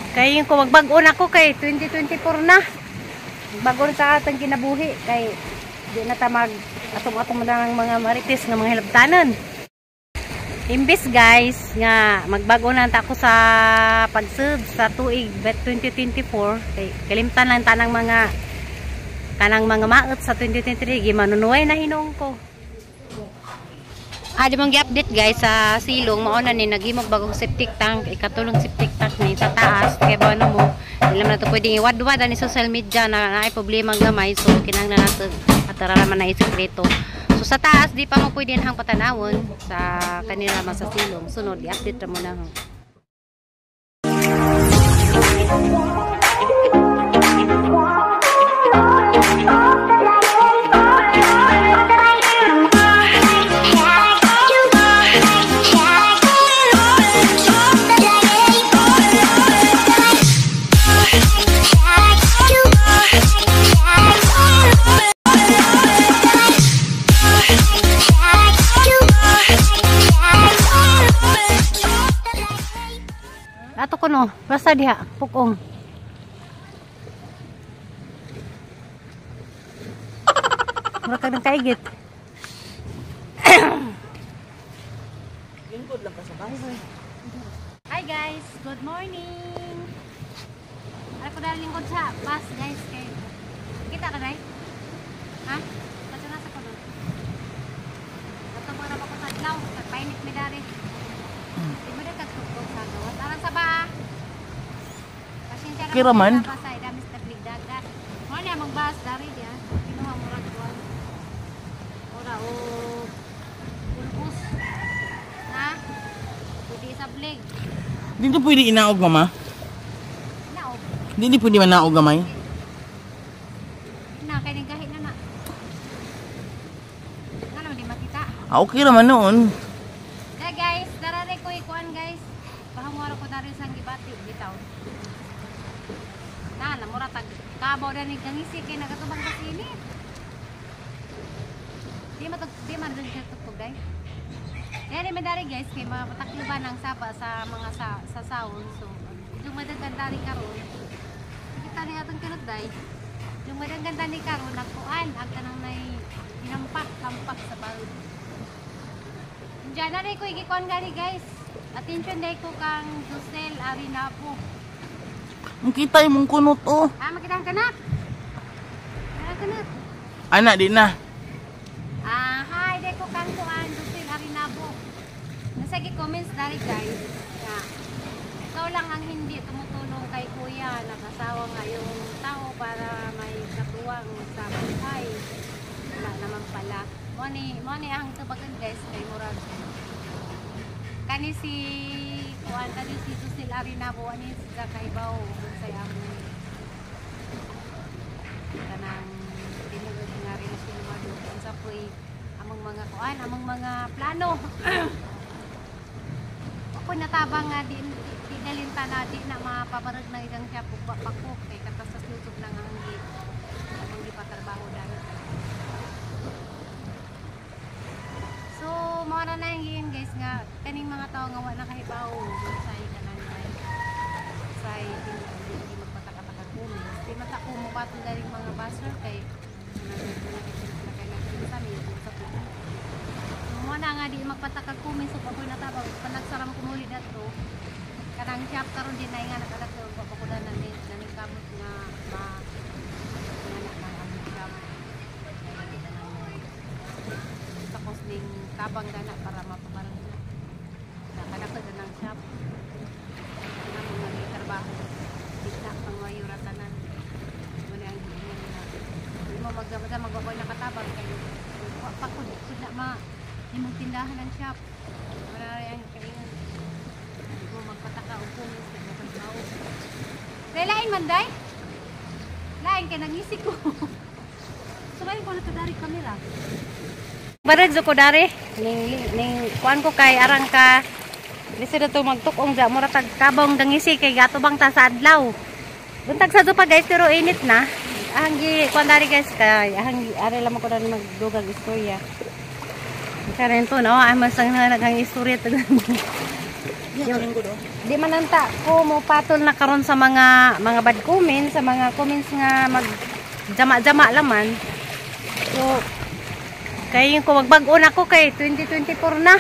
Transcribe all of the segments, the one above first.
Kay ko magbago na ko kay 2024 na. Bago na sa atong kinabuhi kay di na ta mag atong-atong ng mga marites nga mga hilabtanon. Imbis guys nga magbago na ta ko sa pagsud sa tuig 2024 kay kalimtan lang tanang mga kanang mga maot sa 2023 gimanunuay na hinong ko. Di mong gi-update guys sa silong mauna ni nagimog bagong septic tank, ikatulong septic tank ni sa taas kay ba ano mo ilam na to pwedeng iwad-wad ni social media na naay problema gamay so kinahanglan nato atara man na isekreto. So sa taas di pa mo pwedeng hang patanawon sa kanila man sa silong. Sunod i-update ra mo na. Ato ko no, basta diha, pukong. Mura ka ng kaigit. Lingkod lang ka sa bahay. Hi guys, good morning. Ay ko dahil lingkod sa bus guys. Kay kita ka na ha? Basta nasa ko doon. Ito mo na ako sa adlaw. Nagpainit mi dari. Di mo na kagtugtog sa gawas. Aran sa ba? Pasensya na Kira man? Pasay, damis na pligdagat. Mo na mong bus dari diya. Kinuha mo ra doon. Ora o pulbus. Na? Pwede sa blig. Dito pwede inaog mama? Inaog. Hindi pwede manaog gamay? Na, kaya nagahit na na. Nga naman di makita. Okay naman noon. Kaya guys, darare ko ikuan guys. Pahamwara ko na rin sa gibati. Bitaw. Na, namura tag kabaw na ni gangisi kay nagatubang kasi ini. Di man rin siya tutog guys. Kaya rin madari guys, kay mapatakluban ang sapa sa mga sa sound. So, yung madaganda rin karon. Kita niya itong kanagday. Yung madaganda ni karon, nagkuan. Ang kanang na hinampak sa balod. Diyan na rin ko ikikuan gani guys. Attention day ko kang Jusel Arinapo. Ang kita yung mong kunot oh. Makita ang kanat. Ang kanat. Anak di na. Hi, day ko kang kuan Jusel Arinapo. Nasa comments dari guys. Ikaw lang ang hindi tumutulong kay kuya. Nakasawa nga yung tao para may katuwang sa buhay. Wala naman pala. Money ang tubagan guys kay Murad. Kani si kuan kani si Jusel Arinapo ani sa kaibaw sa amon. Kanang tinugod nga rin si Madu sa puy among mga kuan, among mga plano. Ako natabang nga di dalinta na di na mapabarag na ilang siya pagpakok kay katasas lusob na nga ang gipatrabaho dahil. So, mawala na yung guys nga kaning mga tao nga wala kahibaw sa kanang sa hindi magpatakataka kumis. Di matako mo pa itong galing mga baser kay muna nga di magpatakag kumis so papoy natabang panagsaram kumuli dato kanang shop karon din ay nga nakalagto papakulan na ni kamot nga tapos ning tabang dana para mapabarang na kalakad na ng shop na mga trabaho bigla pang mayuratanan muna ang ginyan na hindi mo magbaboy na katabang kayo pakod na ma imong tindahan ng shop wala rin ang kaingan hindi mo magpataka o kumis nagpatrabaho lain man day lain ka nangisik ko so lain ko nakadari kamera barad ko dari ning kuan ko kay arang ka lisi na ito magtukong dyan mura tagkabong dangisi kay gato bang ta sa adlaw buntag sa pa guys pero init na ahanggi kuan dari guys kay ahanggi ari lamang ko na magdugang istorya. Karen to no, ay masang naghang istorya to. Di mananta ko mo patol na karon sa mga bad comments, sa mga comments nga mag jama-jama laman. So kay ko magbago na ko kay 2024 na.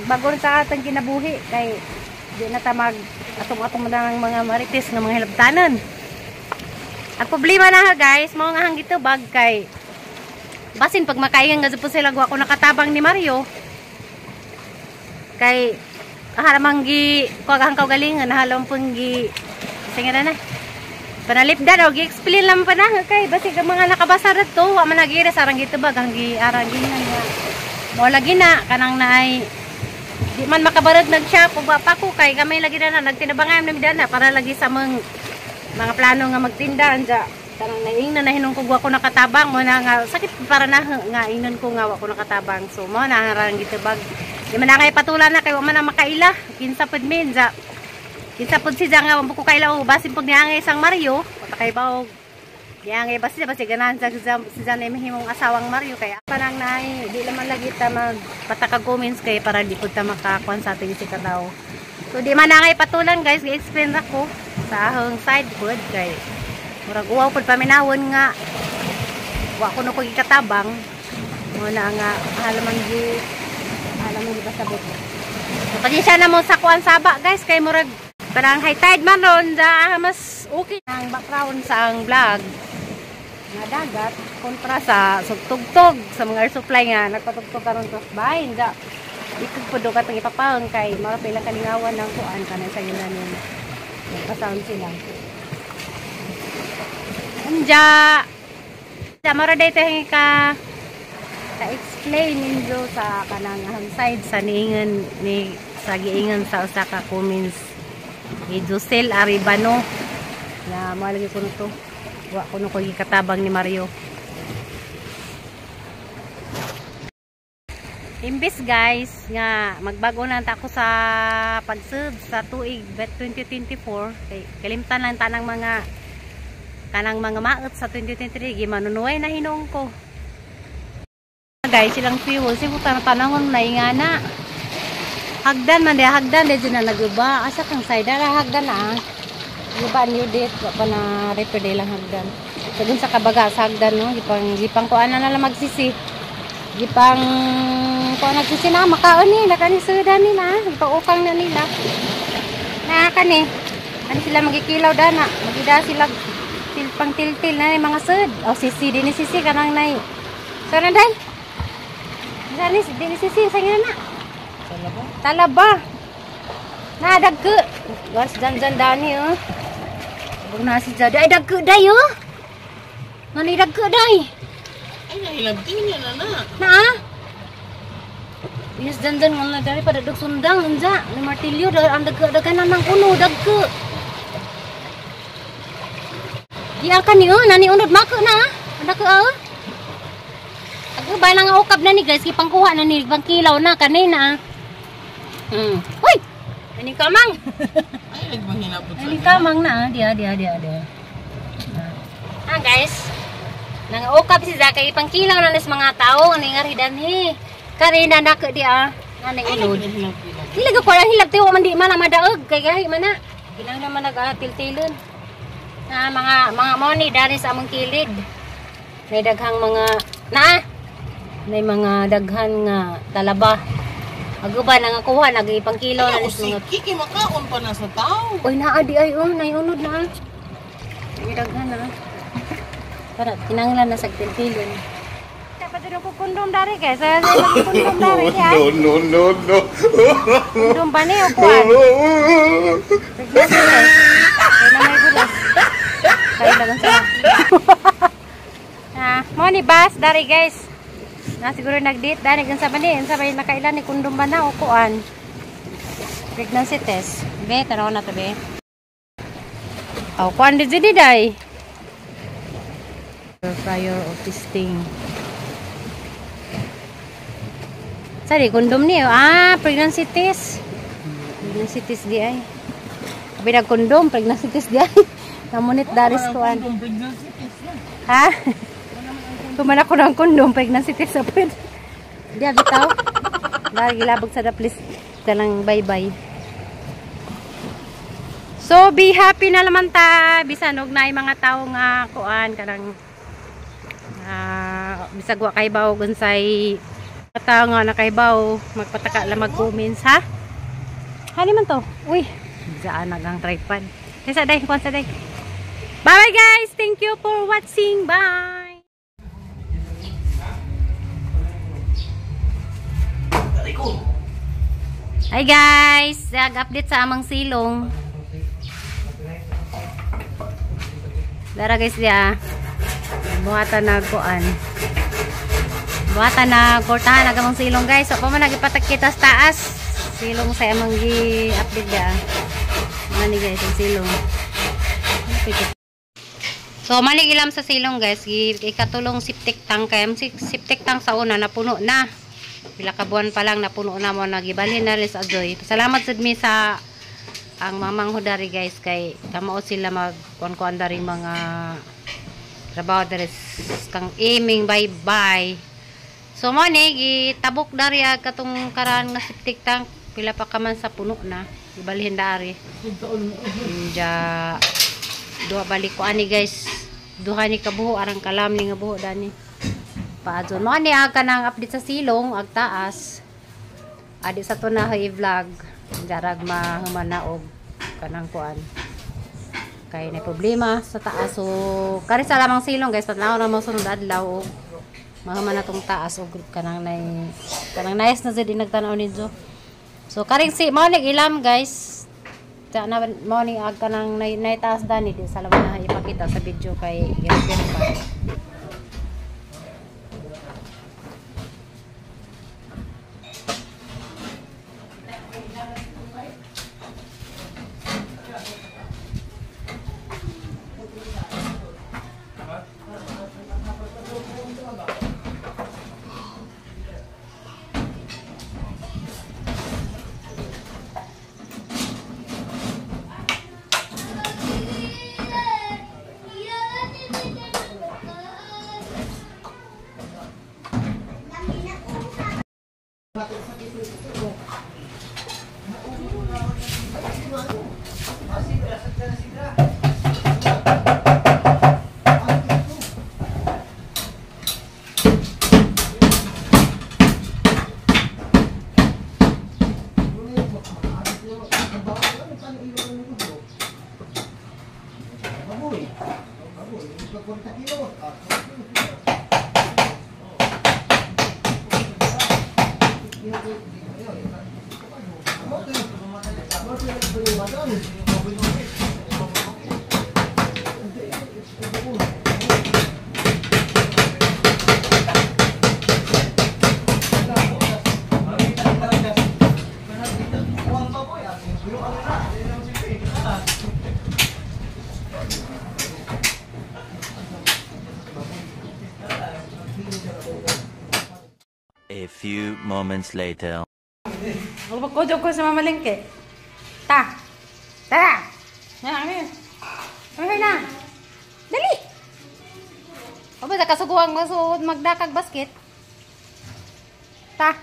Bago na sa atong kinabuhi kay di na ta mag atong-atong ng mga marites nga mga hilabtanan. At problema na ha guys, mao nga hang gito bag kay basin pag makaingan nga po sila ko nakatabang ni Mario. Kay halamang gi kuwag kaugalingan halam pun gi singira na. Panalipdan og gi-explain lang pa na kay basi ka mga nakabasa dito wa man nagira sarang gito bag ang gi arangin nga. Mo lagi na kanang naay di man makabarod nag-shop ug pa ko kay gamay lagi na nagtinabangay na midana para lagi sa mga plano nga magtinda anja kanang naingnan na hinungkog ko nakatabang mo na nga sakit para na nga ingnan ko nga wa ko nakatabang so mo na harang gito bag di man na kay patulan na kay wa man na makaila kinsa pud minja kinsa pud si nga wa ko kaila o basin pud niangay sang Mario patay ba og niangay basi ganan sa si Jan himong asawang Mario kay parang naay di naman lagi ta magpatakag comments kay para di pud ta makakuan sa ating si katawo so di man na kay patulan guys gi-explain ra ko sa ahong side food kay murag uwaw pud paminawon nga wa ko no ko gikatabang mo na nga halaman gi pasabot so kasi siya na mo sa kuan saba guys kay murag parang high tide man ron da mas okay ang background sa ang vlog nga dagat kontra sa sugtugtog sa mga air supply nga nagpatugtog karon sa bahin da ikog pud ka tong ipapahon kay mara pila kalingawan ng kuan kanay sa yunanin pasound sila anja mara day tayo ka explain ninyo sa kanang side sa niingan ni sa giingan sa usa ka comments ni Josel Aribano na malagi ko nito wa ko no ko gikatabang ni Mario imbis guys nga magbago na ta ko sa pagsub sa tuig 2024 kay kalimtan lang tanang mga kanang mga maot sa 2023 gimanunuay na hinong ko guys silang fuel sigo tanangon na ingana hagdan man dia hagdan de na naguba asa kang side ra hagdan na guba new date pa na repair day lang hagdan sagun sa kabaga sa hagdan no gipang kuan na lang magsisi gipang kuan nagsisi na makaon ni nakani sudan ni na ipaukang na nila na kani ani sila magikilaw dana magida sila tilpang tiltil na mga sud o sisi din sisi kanang nay so na day Dani din sisi sa ngana talaba na dagke was janjan dani bug na si jada ay dagke day mani dagke day ay nahilabting niya na yes janjan ngala dari pada dog sundang unja ni martilyo ang dagke-dagkanan ng uno dagke di akan ni nani unod mako na dagke ako ba nang ukab na ni guys kipangkuha na ni bangkilaw na kanina Uy! Ani kamang. Ay nagmahinabot sa. Ani kamang na dia. Guys. Nang ukab si Zakay pangkilaw na nes mga tao ani ngaridan he. Karina na ka dia. Nani ulod. Dili ko lang hilab tiwa man di man madaog kay gahi man na. Ilang naman nagatil-tilon. Na mga money dari sa among kilid. May daghang mga may mga daghan nga talaba. Aguba nang kuha nagipang kilo na nis mga kiki makaon pa na sa tao. Oy naa di ay nayunod na. Daghan na. Para tinanglan na sa tiltilon. Dapat dito ko kondom dari kay sa kondom dari ya. No. Kondom ba ni o kuan? Kay na may bulas. Kay lagan sa. Mo ni bas dari guys. Na siguro nag-date dahil sa bani sabay nakailan ni kundom ba na o kuan pregnancy test be tanaw na to be kuan di day prior of testing sorry kundom ni pregnancy test di ay binag kundom pregnancy test di ay namunit daris kuan ha kuman ako ng kondom pregnancy test sa pwede. Diya bitaw. Lagi labog sa daplis. Talang bye-bye. So be happy na naman ta bisan og naay mga tawo nga kuan kanang bisag wa kay baw unsay tawo nga nakaybaw magpataka lang mag-comments ha. Hani man to. Uy, saan nagang tripod. Sa day, kuan sa day. Bye bye guys. Thank you for watching. Bye. Hi guys, nag-update sa amang silong. Dara guys dia. Buhatan na kuan. Buhatan na kortahan na amang silong guys. So pa man nagipatakita sa taas. Silong sa amang gi-update dia. Mani guys ang silong. So mali ilam sa silong guys, ikatulong septic tank kay septic tank sa una napuno na. Pila ka buwan pa lang napuno na mo nagibalhin na rin sa adoy. Salamat sad mi sa ang mamang hudari guys kay kamao sila magkuan-kuan dari mga trabaho dari kang aiming bye-bye. So mo ni gitabok dari katong karan nga septic tank pila pa ka man sa puno na gibalhin dari. Ja duha balik ko ani guys. Duha ni kabuho arang kalam ni nga buho dani. Paadson mo ani aga nang update sa silong ag taas. Adi sa to na i-vlog jarag mahumana og kanang kuan. Kay na problema sa taas so kari sa lamang silong guys patnaw na mo sunod adlaw og mahumana tong taas og kanang nice na jud nagtanaw ninyo. So karing si mo ilam guys. Ta na mo ni ag kanang naitaas dani di sa laman na ipakita sa video kay i-repair pa. A few moments later. Magpagkodyo ko sa mamalingke. Ta! Tara! Yan, okay na. Dali! O ba, kasuguang magdakag basket? Ta!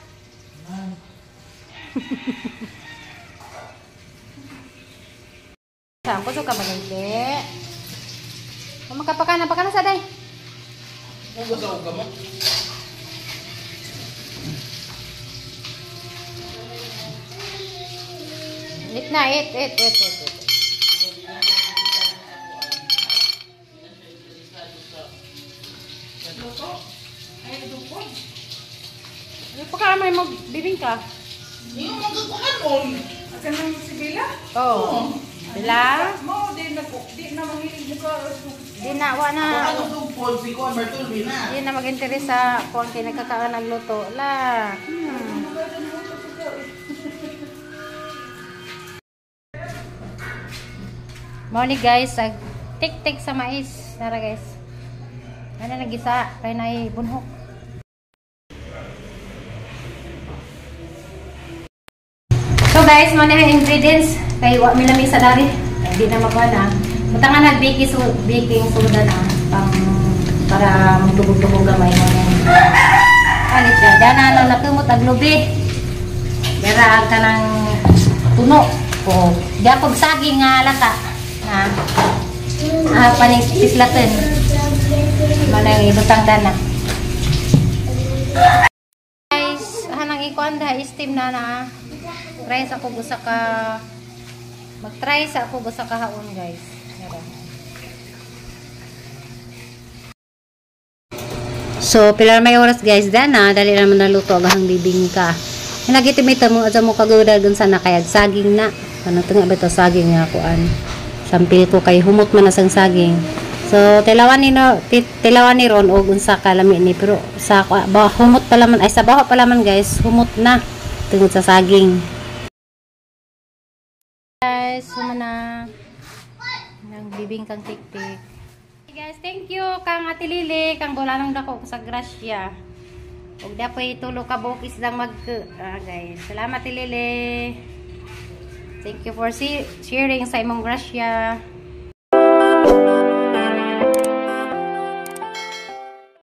Saan ko sa kamalingke? Pakana sa day. Ano ba sa mo? Eat na, eat. Ano pa ka may magbibingka? Hindi mo magkukuhanon. Asan nang si Bella? Oo. Bila? Mo, di na mahilig mo ka. Di na, Ano tugpon si Con Martulvi na? Di na mag-interes sa kung kinagkakaan ng luto. La. Morning guys, tik-tik sa mais. Tara guys. Ano nagisa? Kaya na bunhok. So guys, mo na yung ingredients. Kaya wak milamisa dari. Hindi na magwana. Butangan na baking soda na. Para magtubog-tubog gamay mo na. Alit siya. Diyan na lang nakumot aglubi. Dara ka ng tuno. Po. Di ako saging nga lata. Paning tislaten. Manang ibutang dana. Guys, hanang ikuan da steam na. Try sa ako gusa ka mag-try sa ako gusa ka haon, guys. So, pila may oras guys, dana, dali naman naluto agahang bibingka. Nagitimita mo aja mo kagudal dun sa nakayag saging na. Ano tunga ba ito saging nga kuan. Sampil ko kay humot man asang saging. So, tilawan ni ron og unsa ka lami ni pero sa humot pa laman ay sa baho pa laman guys, humot na tungod sa saging. Guys, sumana nang bibingkang tiktik. Guys, thank you kang Ate Lili, kang bulanong dako sa grasya. Ug dapoy tulo ka bukis lang guys. Salamat Ate Lili. Thank you for sharing sa imong grasya.